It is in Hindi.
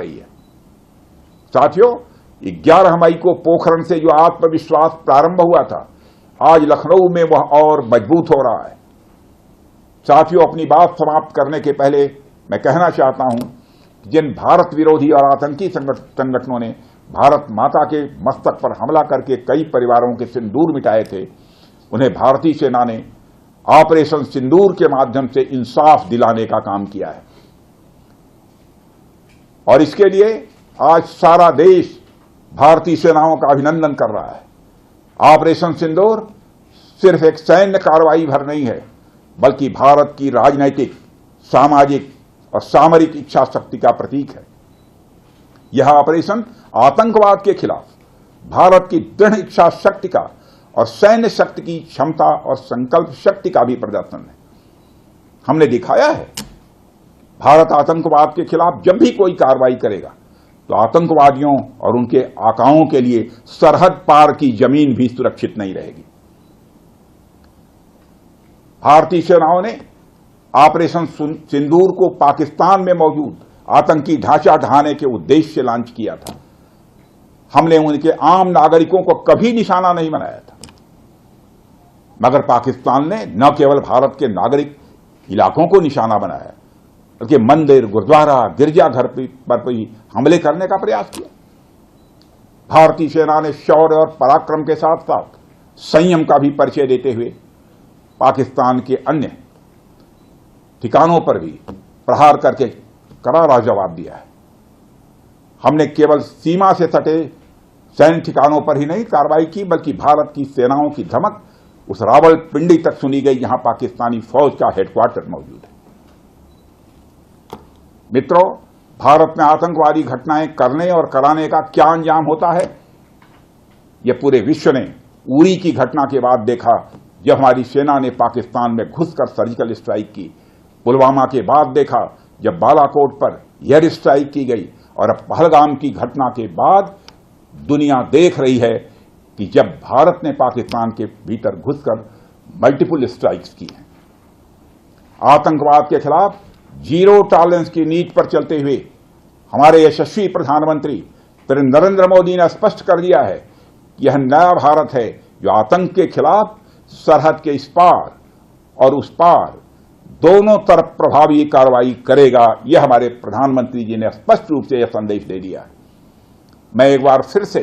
रही है। साथियों, 11 मई को पोखरण से जो आत्मविश्वास प्रारंभ हुआ था, आज लखनऊ में वह और मजबूत हो रहा है। साथियों, अपनी बात समाप्त करने के पहले मैं कहना चाहता हूं कि जिन भारत विरोधी और आतंकी संगठनों ने भारत माता के मस्तक पर हमला करके कई परिवारों के सिंदूर मिटाए थे, उन्हें भारतीय सेना ने ऑपरेशन सिंदूर के माध्यम से इंसाफ दिलाने का काम किया है। और इसके लिए आज सारा देश भारतीय सेनाओं का अभिनंदन कर रहा है। ऑपरेशन सिंदूर सिर्फ एक सैन्य कार्रवाई भर नहीं है, बल्कि भारत की राजनैतिक, सामाजिक और सामरिक इच्छा शक्ति का प्रतीक है। यह ऑपरेशन आतंकवाद के खिलाफ भारत की दृढ़ इच्छा शक्ति का और सैन्य शक्ति की क्षमता और संकल्प शक्ति का भी प्रदर्शन है। हमने दिखाया है, भारत आतंकवाद के खिलाफ जब भी कोई कार्रवाई करेगा तो आतंकवादियों और उनके आकाओं के लिए सरहद पार की जमीन भी सुरक्षित नहीं रहेगी। भारतीय सेनाओं ने ऑपरेशन सिंदूर को पाकिस्तान में मौजूद आतंकी ढांचा ढहाने के उद्देश्य से लॉन्च किया था। हमने उनके आम नागरिकों को कभी निशाना नहीं बनाया था, मगर पाकिस्तान ने न केवल भारत के नागरिक इलाकों को निशाना बनाया, बल्कि मंदिर, गुरुद्वारा, गिरजाघर पर भी हमले करने का प्रयास किया। भारतीय सेना ने शौर्य और पराक्रम के साथ साथ संयम का भी परिचय देते हुए पाकिस्तान के अन्य ठिकानों पर भी प्रहार करके करारा जवाब दिया है। हमने केवल सीमा से सटे सैन्य ठिकानों पर ही नहीं कार्रवाई की, बल्कि भारत की सेनाओं की धमक उस रावलपिंडी तक सुनी गई जहां पाकिस्तानी फौज का हेडक्वार्टर मौजूद है। मित्रों, भारत में आतंकवादी घटनाएं करने और कराने का क्या अंजाम होता है, यह पूरे विश्व ने उरी की घटना के बाद देखा, जब हमारी सेना ने पाकिस्तान में घुसकर सर्जिकल स्ट्राइक की। पुलवामा के बाद देखा, जब बालाकोट पर एयर स्ट्राइक की गई। और अब पहलगाम की घटना के बाद दुनिया देख रही है कि जब भारत ने पाकिस्तान के भीतर घुसकर मल्टीपल स्ट्राइक्स की हैं। आतंकवाद के खिलाफ जीरो टॉलरेंस की नीति पर चलते हुए हमारे यशस्वी प्रधानमंत्री नरेंद्र मोदी ने स्पष्ट कर दिया है कि यह नया भारत है जो आतंक के खिलाफ सरहद के इस पार और उस पार दोनों तरफ प्रभावी कार्रवाई करेगा। यह हमारे प्रधानमंत्री जी ने स्पष्ट रूप से यह संदेश दे दिया है। मैं एक बार फिर से